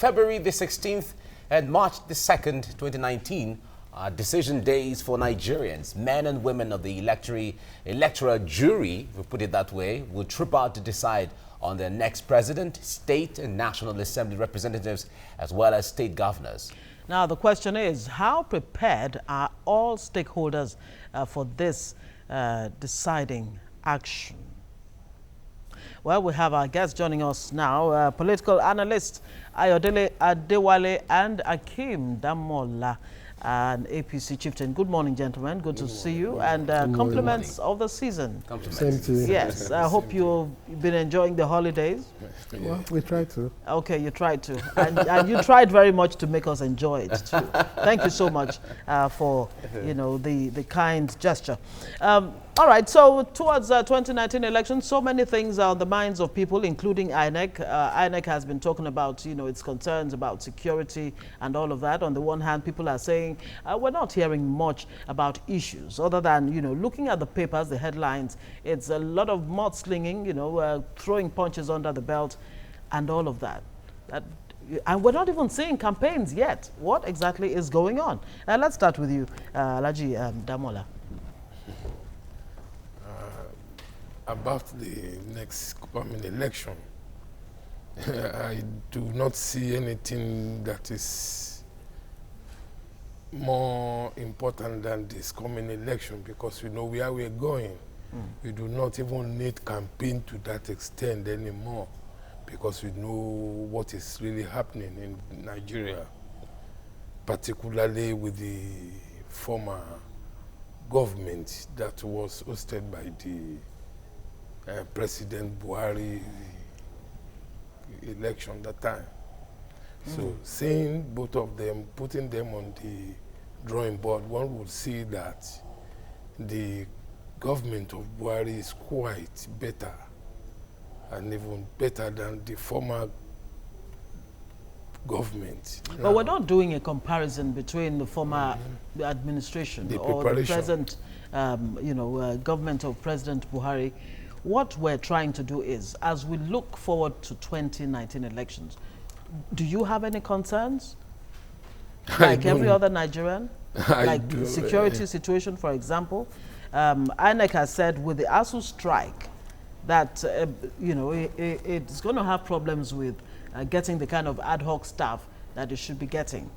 February the 16th and March the 2nd, 2019 are decision days for Nigerians. Men and women of the electoral jury, if we put it that way, will trip out to decide on their next president, state and national assembly representatives, as well as state governors. Now, the question is, how prepared are all stakeholders for this deciding action? Well, we have our guests joining us now, political analysts Ayodele Adewale and Akeem Damola, an APC chieftain. Good morning, gentlemen. Good to see you. And compliments of the season. Same to you. Yes, I hope you've been enjoying the holidays. Well, we tried to. Okay, you tried to. And you tried very much to make us enjoy it, too. Thank you so much for, the kind gesture. All right, so towards 2019 elections, so many things are on the minds of people, including INEC. INEC has been talking about, its concerns about security and all of that. On the one hand, people are saying, we're not hearing much about issues other than, looking at the papers, the headlines. It's a lot of mudslinging, throwing punches under the belt and all of that. And we're not even seeing campaigns yet. What exactly is going on? Let's start with you, Alhaji Damola. About the next coming election, I do not see anything that is more important than this coming election, because we know where we're going. We do not even need campaign to that extent anymore, because we know what is really happening in Nigeria, particularly with the former government that was hosted by the President Buhari election that time. So seeing both of them, putting them on the drawing board, one would see that the government of Buhari is quite better, and even better than the former government. But we're not doing a comparison between the former administration or the present government of President Buhari. What we're trying to do is, as we look forward to 2019 elections, do you have any concerns? Like every other Nigerian? Like the security situation, for example? INEC has said with the ASU strike that, it's going to have problems with getting the kind of ad hoc staff that it should be getting.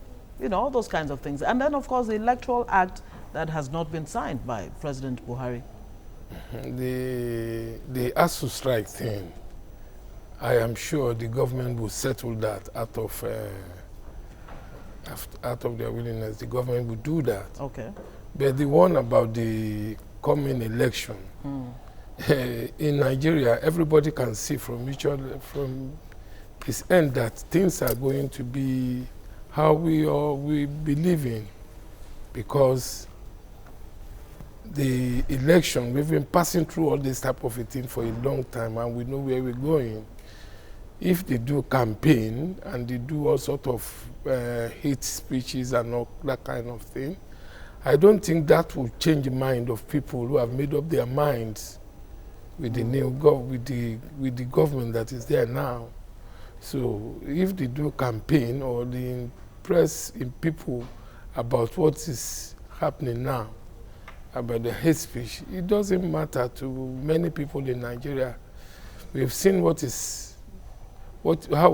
All those kinds of things. And then, of course, the Electoral Act that has not been signed by President Buhari. The ASU strike thing, I am sure the government will settle that out of their willingness. The government will do that. Okay. But the one about the coming election, in Nigeria, everybody can see from this end that things are going to be how we believe in, because the election, we've been passing through all this type of a thing for a long time, and we know where we're going. If they do campaign and they do all sort of hate speeches and all that kind of thing, I don't think that will change the mind of people who have made up their minds with the new with the government that is there now. So if they do campaign or they impress in people about what is happening now, about the hate speech, it doesn't matter to many people in Nigeria. We've seen how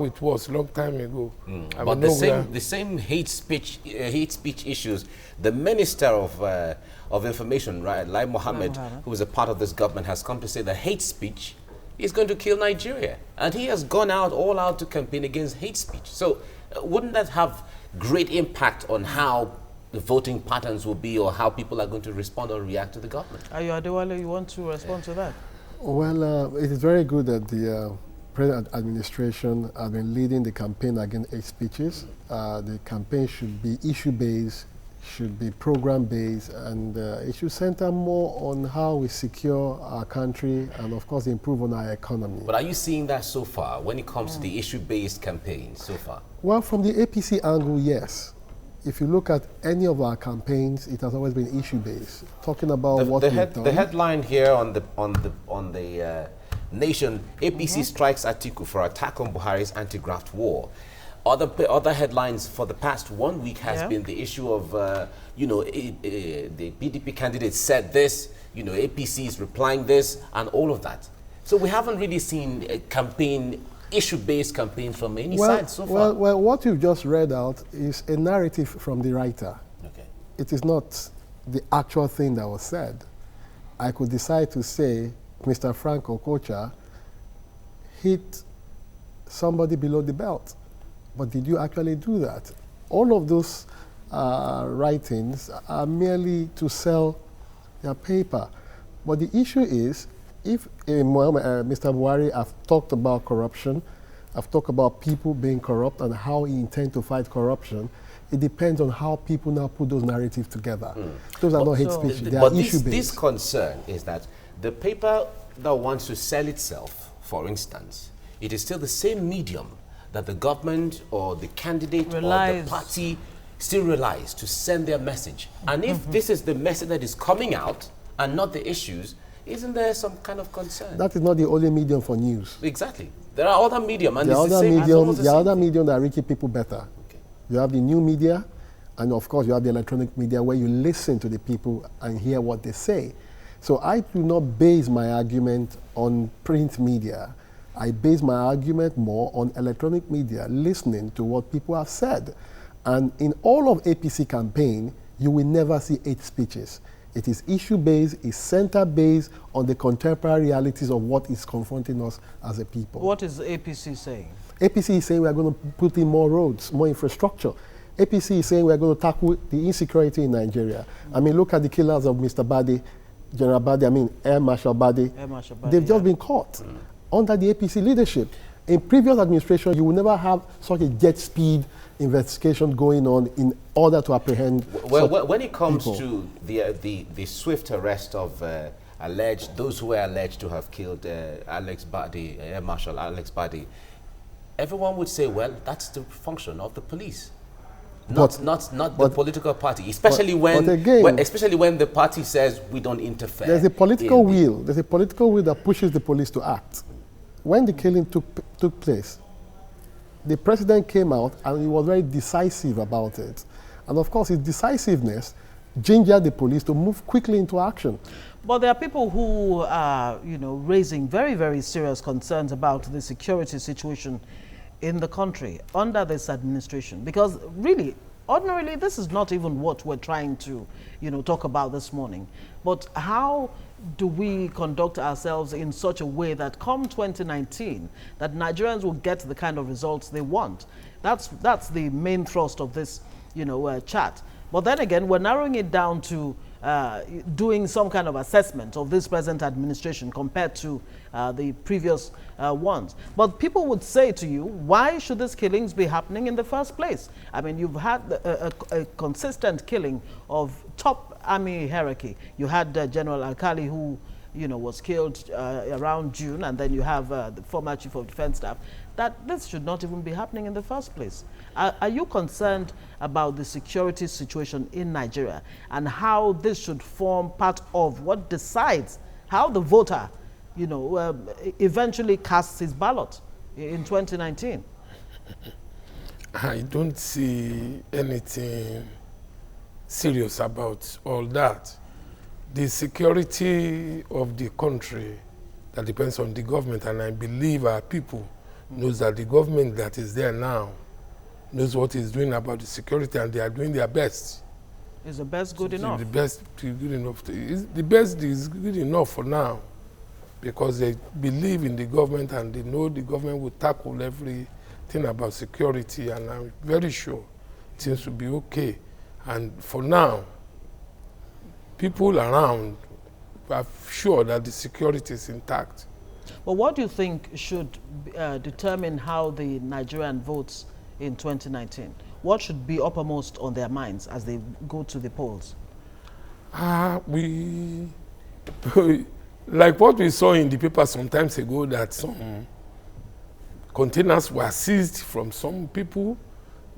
it was a long time ago. But the same hate speech issues, the Minister of Information, right, Lai Mohammed, who is a part of this government, has come to say that hate speech is going to kill Nigeria. And he has gone all out to campaign against hate speech. So wouldn't that have great impact on how the voting patterns will be, or how people are going to respond or react to the government? Adewale, you want to respond to that? Well, it is very good that the present administration has been leading the campaign against hate speeches. The campaign should be issue-based, should be program-based, and it should center more on how we secure our country and, of course, improve on our economy. But are you seeing that so far when it comes to the issue-based campaign so far? Well, from the APC angle, yes. If you look at any of our campaigns, it has always been issue-based, talking about what we've done. The headline here on the Nation: APC strikes Atiku for attack on Buhari's anti-graft war. Other headlines for the past 1 week has been the issue of, the PDP candidate said this, APC is replying this, and all of that. So we haven't really seen a issue-based campaigns from any side so far. Well, what you've just read out is a narrative from the writer. Okay. It is not the actual thing that was said. I could decide to say Mr. Frank Okocha hit somebody below the belt. But did you actually do that? All of those writings are merely to sell their paper. But the issue is, if Mr. Buhari have talked about corruption, I've talked about people being corrupt and how he intends to fight corruption, it depends on how people now put those narratives together. Those are not hate speech, they are issue-based. This concern is that the paper that wants to sell itself, for instance, it is still the same medium that the government or the candidate or the party still relies to send their message. And if this is the message that is coming out and not the issues, isn't there some kind of concern? That is not the only medium for news. Exactly. There are other medium, and there are other medium that reach people better. Okay. You have the new media, and of course you have the electronic media where you listen to the people and hear what they say. So I do not base my argument on print media. I base my argument more on electronic media, listening to what people have said. And in all of APC campaign, you will never see hate speeches. It is issue-based, it's center-based on the contemporary realities of what is confronting us as a people. What is APC saying? APC is saying we are going to put in more roads, more infrastructure. APC is saying we are going to tackle the insecurity in Nigeria. I mean, look at the killers of Mr. Bade, General Bade, Air Marshal Bade. They've just been caught under the APC leadership. In previous administration, you will never have such a jet speed investigation going on in order to apprehend. Well, when it comes to the swift arrest of those who were alleged to have killed Alex Bade, Air Marshal Alex Bade, everyone would say, well, that's the function of the police, not the political party, especially when the party says we don't interfere. There's a political will. There's a political will that pushes the police to act. When the killing took place, the president came out and he was very decisive about it. And of course, his decisiveness gingered the police to move quickly into action. But there are people who are, raising very, very serious concerns about the security situation in the country under this administration. Because really, ordinarily, this is not even what we're trying to, talk about this morning. But how do we conduct ourselves in such a way that come 2019, that Nigerians will get the kind of results they want? That's the main thrust of this, chat. But then again, we're narrowing it down to doing some kind of assessment of this present administration compared to the previous ones. But people would say to you, why should these killings be happening in the first place? I mean, you've had a consistent killing of top army hierarchy. You had General Alkali, who was killed around June, and then you have the former Chief of Defense Staff. That this should not even be happening in the first place. Are you concerned about the security situation in Nigeria and how this should form part of what decides how the voter, eventually casts his ballot in 2019? I don't see anything serious about all that. The security of the country, that depends on the government, and I believe our people knows that the government that is there now knows what it's doing about the security, and they are doing their best. Is the best good enough? The best is good enough. The best is good enough for now, because they believe in the government and they know the government will tackle everything about security, and I'm very sure things will be okay. And for now, people around are sure that the security is intact. Well, what do you think should determine how the Nigerian votes in 2019? What should be uppermost on their minds as they go to the polls? Like what we saw in the paper some times ago, that some containers were seized from some people,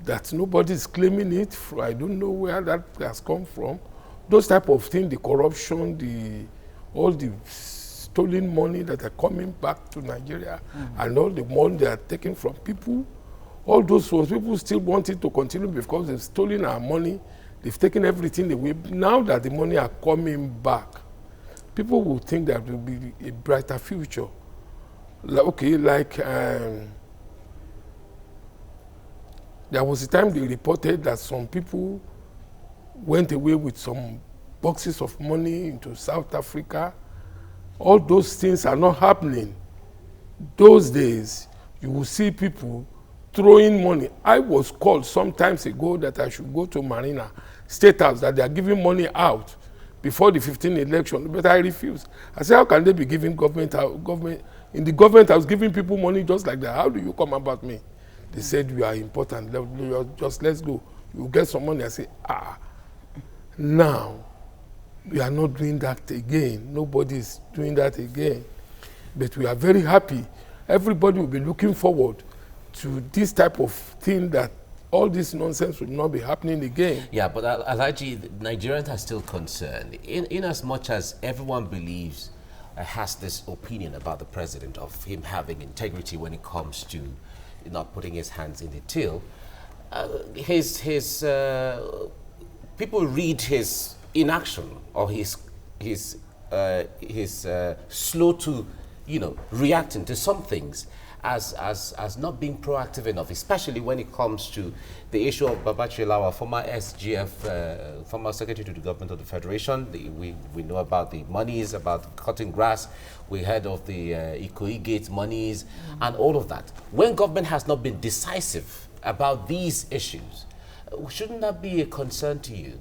that nobody is claiming it. I don't know where that has come from. Those type of things, the corruption, all the stolen money that are coming back to Nigeria, and all the money they are taking from people, All those ones, people still want it to continue because they've stolen our money. They've taken everything away. Now that the money are coming back, people will think that there will be a brighter future. There was a time they reported that some people went away with some boxes of money into South Africa. All those things are not happening. Those days, you will see people throwing money. I was called some times ago that I should go to Marina State House, that they are giving money out before the 15th election, but I refused. I said, how can they be giving in the government house, giving people money just like that? How do you come about me? They said, you are important, let's go. You get some money. I said, now, we are not doing that again. Nobody is doing that again. But we are very happy. Everybody will be looking forward to this type of thing, that all this nonsense will not be happening again. Yeah, but Alhaji, Nigerians are still concerned. In as much as everyone believes, has this opinion about the president of him having integrity when it comes to not putting his hands in the till, people read his inaction or his slow to, reacting to some things as not being proactive enough, especially when it comes to the issue of Babachi Lawa, former SGF, former Secretary to the Government of the Federation. We know about the monies, about cutting grass. We heard of the Ikoyi Gate monies and all of that. When government has not been decisive about these issues, shouldn't that be a concern to you?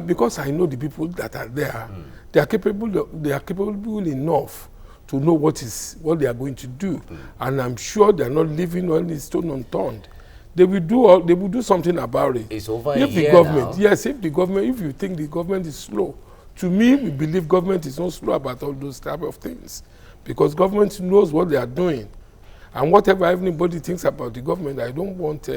Because I know the people that are there, they are capable enough to know what they are going to do, and I'm sure they are not leaving any stone unturned. They will do something about it. It's over if a year the government, now. Yes, if you think the government is slow, to me, we believe government is not slow about all those type of things, because government knows what they are doing, and whatever anybody thinks about the government, I don't want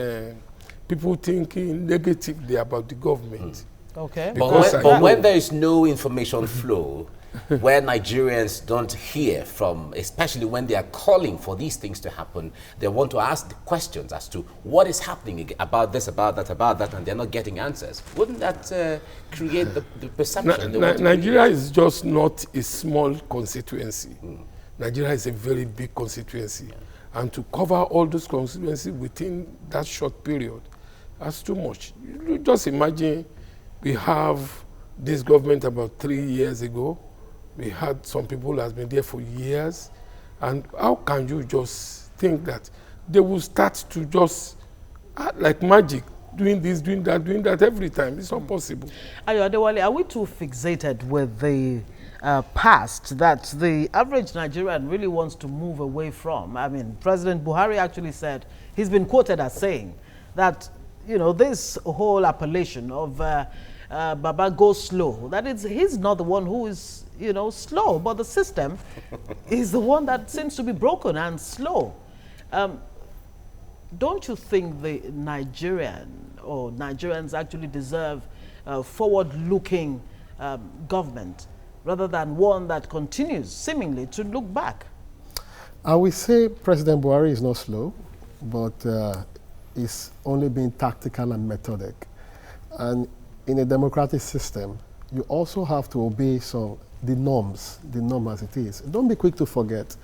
people thinking negatively about the government. Okay. But when there is no information flow, where Nigerians don't hear from, especially when they are calling for these things to happen, they want to ask the questions as to what is happening about this, about that, and they're not getting answers. Wouldn't that create the perception? Nigeria is just not a small constituency. Nigeria is a very big constituency. Yeah. And to cover all those constituencies within that short period, that's too much. You just imagine, we have this government about 3 years ago. We had some people who have been there for years. And how can you just think that they will start to just, like magic, doing this, doing that every time? It's not possible. Ayo Adewale, are we too fixated with the past that the average Nigerian really wants to move away from? I mean, President Buhari actually said, he's been quoted as saying that, this whole appellation of Baba go slow, that he's not the one who is, slow, but the system is the one that seems to be broken and slow. Don't you think the Nigerians actually deserve a forward-looking government rather than one that continues seemingly to look back? I will say President Buhari is not slow, but is only being tactical and methodic. And in a democratic system, you also have to obey the norm as it is. Don't be quick to forget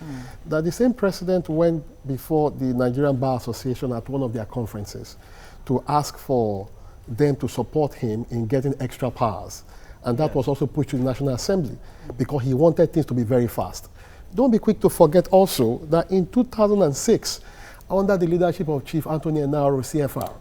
that the same president went before the Nigerian Bar Association at one of their conferences to ask for them to support him in getting extra powers. And that was also pushed to the National Assembly because he wanted things to be very fast. Don't be quick to forget also that in 2006, under the leadership of Chief Anthony Enaro, CFR,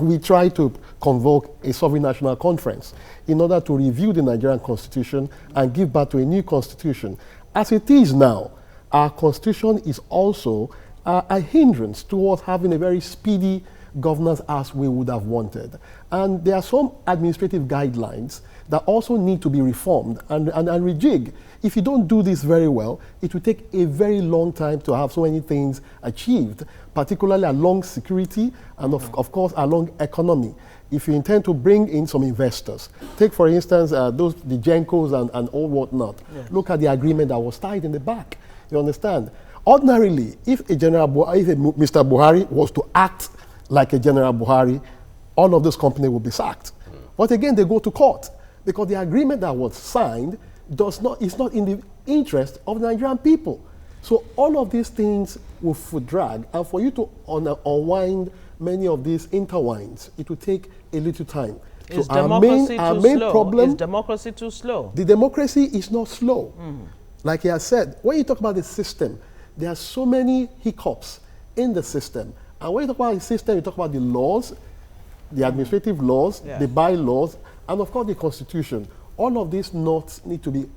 we tried to convoke a sovereign national conference in order to review the Nigerian constitution and give birth to a new constitution. As it is now, our constitution is also a hindrance towards having a very speedy governance as we would have wanted. And there are some administrative guidelines that also need to be reformed and rejigged. If you don't do this very well, it will take a very long time to have so many things achieved, particularly along security and of course along economy. If you intend to bring in some investors, take for instance the Gencos and all whatnot, look at the agreement that was tied in the back, you understand? Ordinarily, if Mr. Buhari was to act like a General Buhari, all of those companies would be sacked. But again, they go to court because the agreement that was signed is not in the interest of the Nigerian people. So all of these things will foot drag, and for you to unwind many of these interwines, it will take a little time. Is so democracy our too main slow? problem, Is democracy too slow? the democracy is not slow. Like he has said, when you talk about the system, there are so many hiccups in the system. And when you talk about the system, you talk about the laws, the administrative laws, the bylaws, and of course the constitution. All of these knots need to be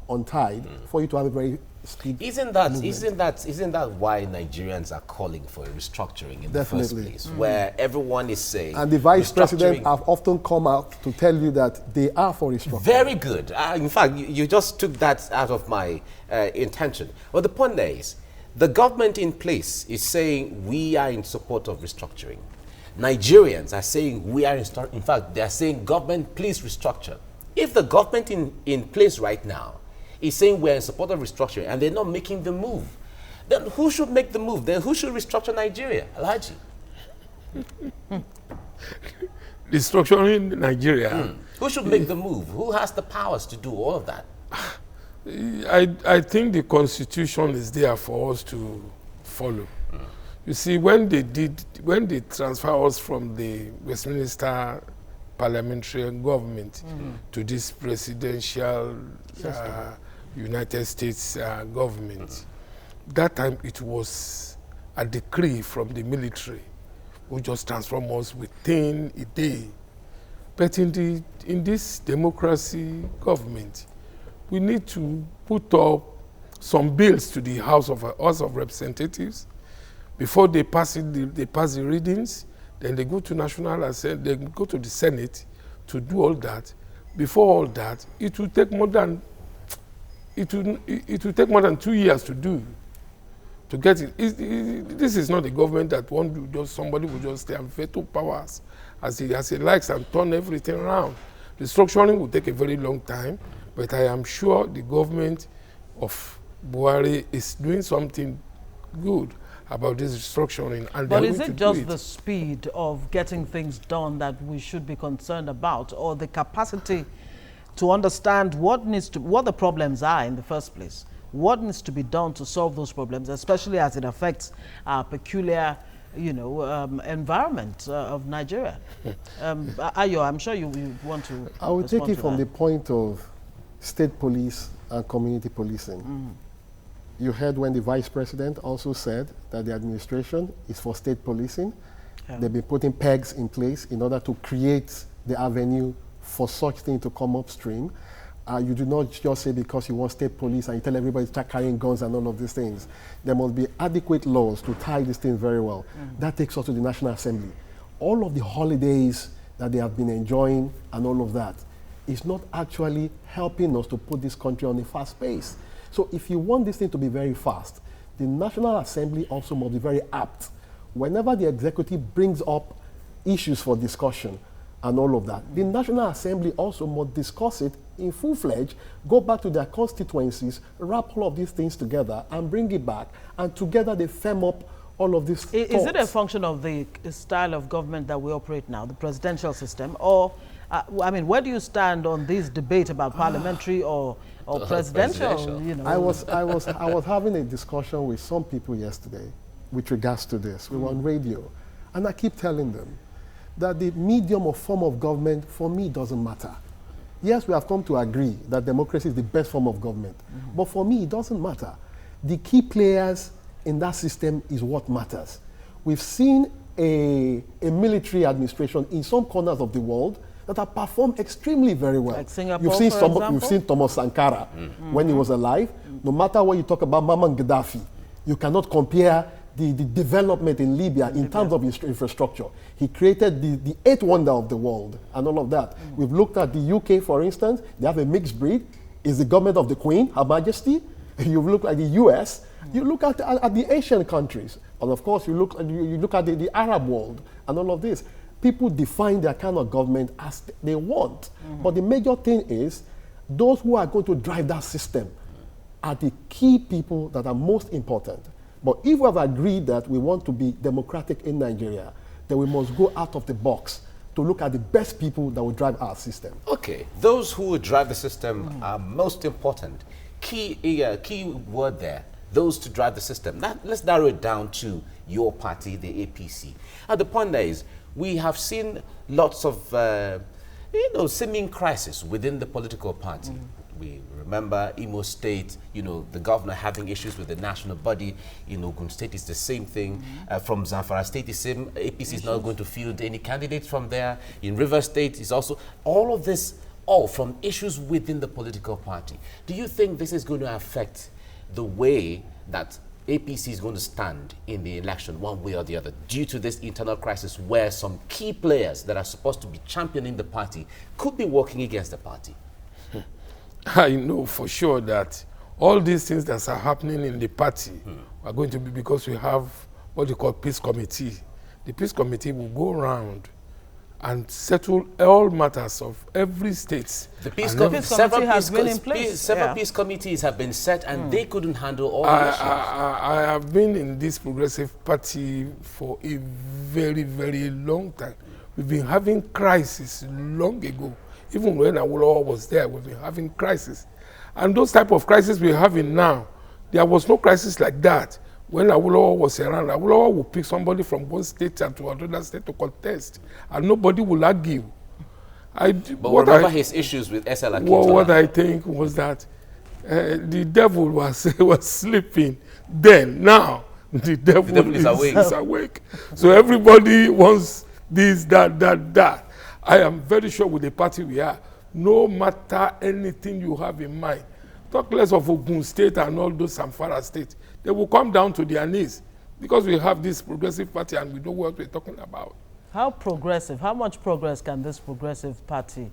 untied for you to have a very speedy Isn't that why Nigerians are calling for a restructuring in the first place, where everyone is saying, and the vice president have often come out to tell you that they are for restructuring. Very good. In fact, you just took that out of my intention. But the point there is, the government in place is saying we are in support of restructuring. Nigerians are saying we are in fact, they are saying, government, please restructure. If the government in place right now is saying we're in support of restructuring and they're not making the move, then who should make the move? Then who should restructure Nigeria? Alhaji? Restructuring Nigeria. Who should make the move? Who has the powers to do all of that? I think the constitution is there for us to follow. You see, when they transfer us from the Westminster parliamentary government to this presidential United States government, that time it was a decree from the military who just transformed us within a day. But in this democracy government, we need to put up some bills to the House of Representatives. Before they pass it, they pass the readings, then they go to National Assembly, they go to the Senate to do all that. Before all that, it will take more than 2 years to do, to get it. This is not a government that somebody will just stay and veto powers as he likes and turn everything around. Restructuring will take a very long time, but I am sure the government of Buhari is doing something good about this restructuring. But is it just the speed of getting things done that we should be concerned about, or the capacity to understand what the problems are in the first place? What needs to be done to solve those problems, especially as it affects our peculiar, environment of Nigeria? Ayo, I'm sure you want to. I will take it from the point of state police and community policing. You heard when the vice president also said that the administration is for state policing. They've been putting pegs in place in order to create the avenue for such things to come upstream. You do not just say because you want state police and you tell everybody to start carrying guns and all of these things. There must be adequate laws to tie these things very well. That takes us to the National Assembly. All of the holidays that they have been enjoying and all of that is not actually helping us to put this country on a fast pace. So if you want this thing to be very fast, the National Assembly also must be very apt. Whenever the executive brings up issues for discussion and all of that, the National Assembly also must discuss it in full-fledged, go back to their constituencies, wrap all of these things together and bring it back, and together they firm up all of these thoughts. Is it a function of the style of government that we operate now, the presidential system, or where do you stand on this debate about parliamentary or presidential? I was having a discussion with some people yesterday with regards to this. We were on radio, and I keep telling them that the medium or form of government for me doesn't matter. Yes, we have come to agree that democracy is the best form of government, but for me it doesn't matter. The key players in that system is what matters. We've seen a military administration in some corners of the world that have performed extremely very well. Like Singapore, you've seen Thomas Sankara when he was alive. No matter what you talk about Muammar Gaddafi, you cannot compare the development in Libya in terms of infrastructure. He created the eighth wonder of the world and all of that. We've looked at the UK, for instance. They have a mixed breed. It's the government of the Queen, Her Majesty. You look at the US. You look at the Asian countries. And of course, you look at the Arab world and all of this. People define their kind of government as they want. But the major thing is, those who are going to drive that system are the key people that are most important. But if we have agreed that we want to be democratic in Nigeria, then we must go out of the box to look at the best people that will drive our system. Okay, those who will drive the system are most important. Key word there, those to drive the system. Now, let's narrow it down to your party, the APC. And the point there is, we have seen lots of, seeming crisis within the political party. We remember Imo State, the governor having issues with the national body. In Ogun State, it's the same thing. From Zamfara State, the same APC is not going to field any candidates from there. In River State, it's also all of this, all from issues within the political party. Do you think this is going to affect the way that APC is going to stand in the election one way or the other due to this internal crisis where some key players that are supposed to be championing the party could be working against the party? I know for sure that all these things that are happening in the party are going to be because we have what we call peace committee. The peace committee will go around and settle all matters of every state. The peace committee has been in place. Several peace committees have been set, and they couldn't handle all the issues. I have been in this progressive party for a very, very long time. We've been having crises long ago. Even when Awolowo was there, we've been having crises. And those type of crises we're having now, there was no crisis like that. When Awolowo was around, Awolowo would pick somebody from one state and to another state to contest, and nobody will argue. But remember his issues with SL Akintola. What I think was that the devil was sleeping then. Now, the devil is awake. So everybody wants this, that. I am very sure with the party we are, no matter anything you have in mind, talk less of Ogun State and all those Zamfara State, they will come down to their knees because we have this progressive party and we know what we're talking about. How progressive, how much progress can this progressive party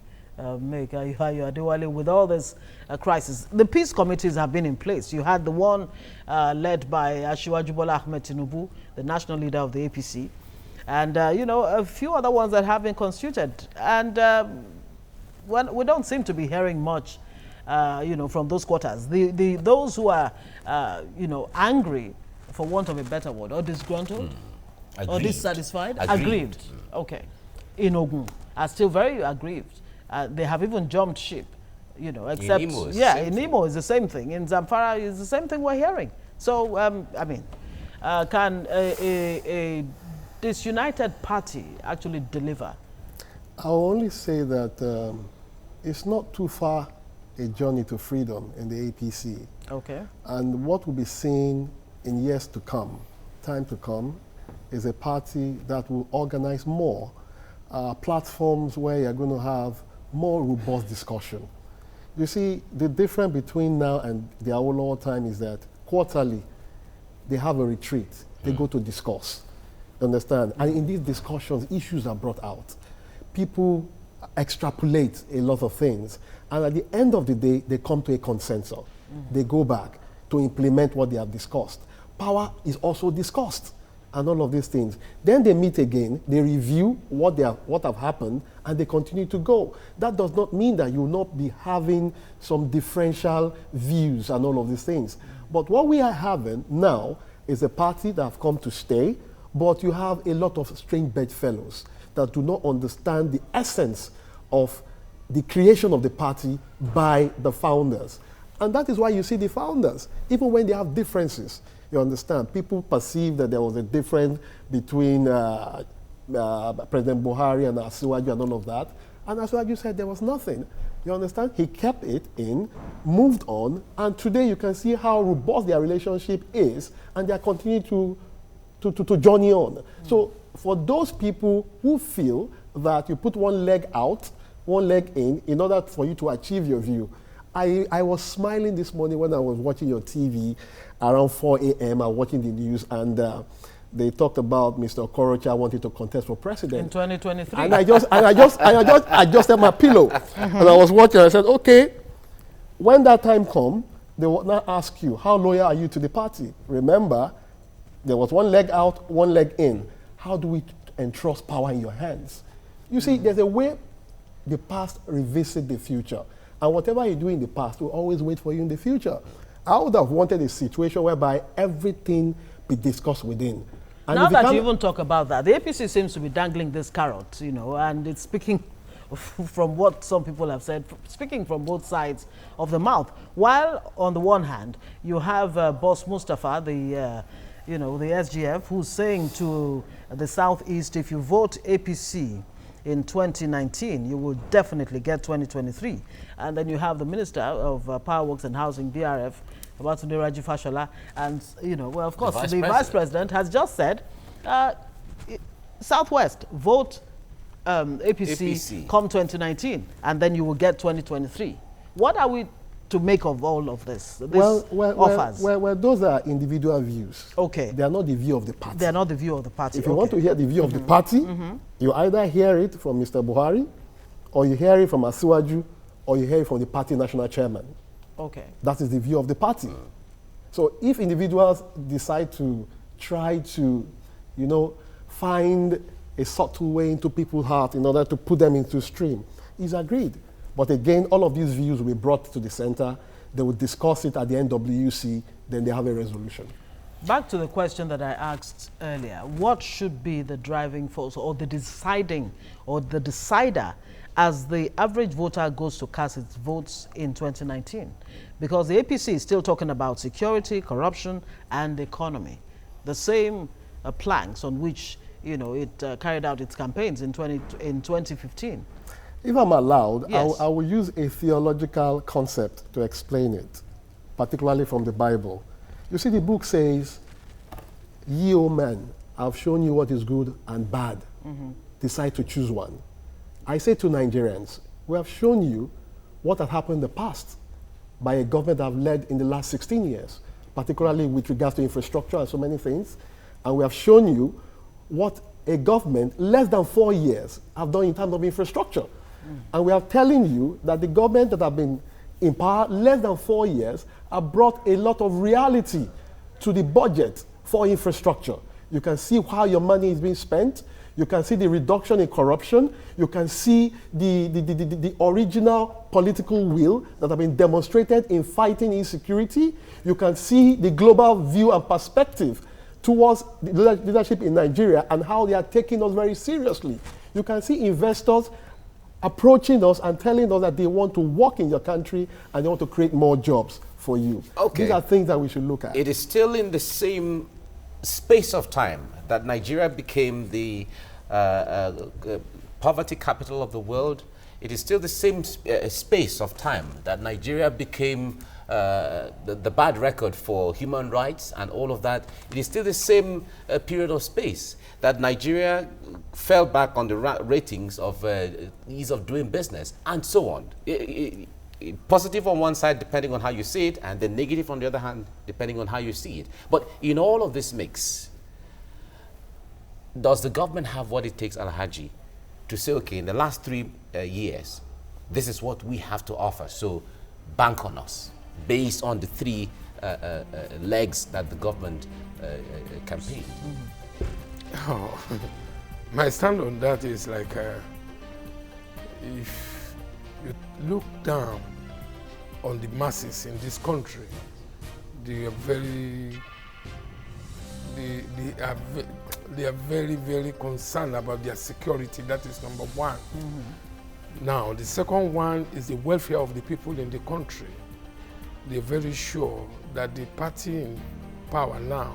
make, with all this crisis? The peace committees have been in place. You had the one led by Asiwaju Bola Ahmed Tinubu, the national leader of the APC. And, a few other ones that have been constituted. And we don't seem to be hearing much, from those quarters. Those who are, angry, for want of a better word, or disgruntled, or dissatisfied, aggrieved. Okay. In Ogun, are still very aggrieved. They have even jumped ship, except, in Imo is the same thing. In Zamfara is the same thing we're hearing. So, can a disunited party actually deliver? I'll only say that it's not too far a journey to freedom in the APC. Okay. And what we'll be seeing in years to come, time to come, is a party that will organize more platforms where you're going to have more robust discussion. You see, the difference between now and the Awolowo time is that quarterly, they have a retreat. They go to discuss. Understand? And in these discussions, issues are brought out. People extrapolate a lot of things. And at the end of the day, they come to a consensus. They go back to implement what they have discussed. Power is also discussed and all of these things. Then they meet again, they review what have happened, and they continue to go. That does not mean that you will not be having some differential views and all of these things. But what we are having now is a party that have come to stay, but you have a lot of strange bedfellows that do not understand the essence of the creation of the party by the founders. And that is why you see the founders, even when they have differences, you understand, people perceive that there was a difference between President Buhari and Asiwaju and all of that. And Asiwaju said there was nothing. You understand? He kept it in, moved on, and today you can see how robust their relationship is, and they are continuing to journey on. So for those people who feel that you put one leg out, one leg in order for you to achieve your view, I was smiling this morning when I was watching your TV around 4 a.m. I was watching the news, and they talked about Mr. Okorocha wanting to contest for president in 2023. And I just adjusted my pillow, and I was watching. I said, okay, when that time comes, they will now ask you, how loyal are you to the party? Remember, there was one leg out, one leg in. How do we entrust power in your hands? You see, there's a way the past revisit the future. And whatever you do in the past will always wait for you in the future. I would have wanted a situation whereby everything be discussed within. And now if that you even talk about that, the APC seems to be dangling this carrot, you know, and it's speaking from what some people have said, speaking from both sides of the mouth. While on the one hand, you have Boss Mustafa, the you know, the SGF, who's saying to the Southeast, if you vote APC in 2019, you will definitely get 2023. And then you have the Minister of Power Works and Housing, BRF, Babatunde Raji Fashola, and, you know, well, of course, the Vice President has just said, Southwest, vote APC come 2019, and then you will get 2023. What are we to make of all of this? Offers? Well, those are individual views. Okay. They are not the view of the party. They are not the view of the party. If you want to hear the view of the party, you either hear it from Mr. Buhari, or you hear it from Asiwaju, or you hear it from the party national chairman. Okay. That is the view of the party. So if individuals decide to try to, you know, find a subtle way into people's heart in order to put them into stream, is agreed. But again, all of these views will be brought to the center. They will discuss it at the NWC, then they have a resolution. Back to the question that I asked earlier, what should be the driving force or the deciding or the decider as the average voter goes to cast its votes in 2019? Because the APC is still talking about security, corruption, and economy. The same planks on which, you know, it carried out its campaigns in 2015. If I'm allowed, yes. I will use a theological concept to explain it, particularly from the Bible. You see, the book says, ye, O men, I have shown you what is good and bad. Decide to choose one. I say to Nigerians, we have shown you what has happened in the past by a government that have led in the last 16 years, particularly with regards to infrastructure and so many things. And we have shown you what a government less than 4 years have done in terms of infrastructure. And we are telling you that the government that have been in power less than 4 years have brought a lot of reality to the budget for infrastructure. You can see how your money is being spent. You can see the reduction in corruption. You can see the original political will that have been demonstrated in fighting insecurity. You can see the global view and perspective towards the leadership in Nigeria and how they are taking us very seriously. You can see investors approaching us and telling us that they want to work in your country and they want to create more jobs for you. Okay. These are things that we should look at. It is still in the same space of time that Nigeria became the poverty capital of the world. It is still the same space of time that Nigeria became the bad record for human rights and all of that. It is still the same period of space that Nigeria fell back on the ratings of ease of doing business and so on. Positive on one side, depending on how you see it, and then negative on the other hand, depending on how you see it. But in all of this mix, does the government have what it takes, Alhaji, to say, okay, in the last 3 years, this is what we have to offer, so bank on us, based on the 3 legs that the government campaigned? Oh, my stand on that is like, if you look down on the masses in this country, they are very very concerned about their security. That is number one. Now, the second one is the welfare of the people in the country. They're very sure that the party in power now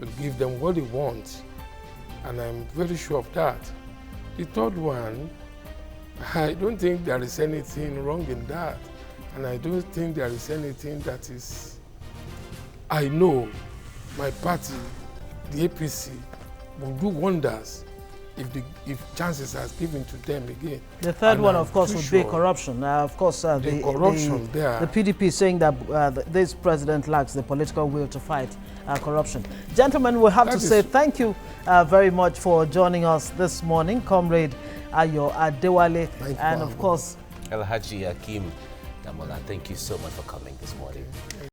will give them what they want, and I'm very sure of that. The third one, I don't think there is anything wrong in that, and I don't think there is anything that is, I know my party, the APC, will do wonders if chances are given to them again. The third one, of course, would be corruption. Of course, the corruption there. The PDP saying that this president lacks the political will to fight corruption. Gentlemen, we have to say thank you very much for joining us this morning, Comrade Ayo Adewale, and of course, Alhaji Hakeem Damola. Thank you so much for coming this morning.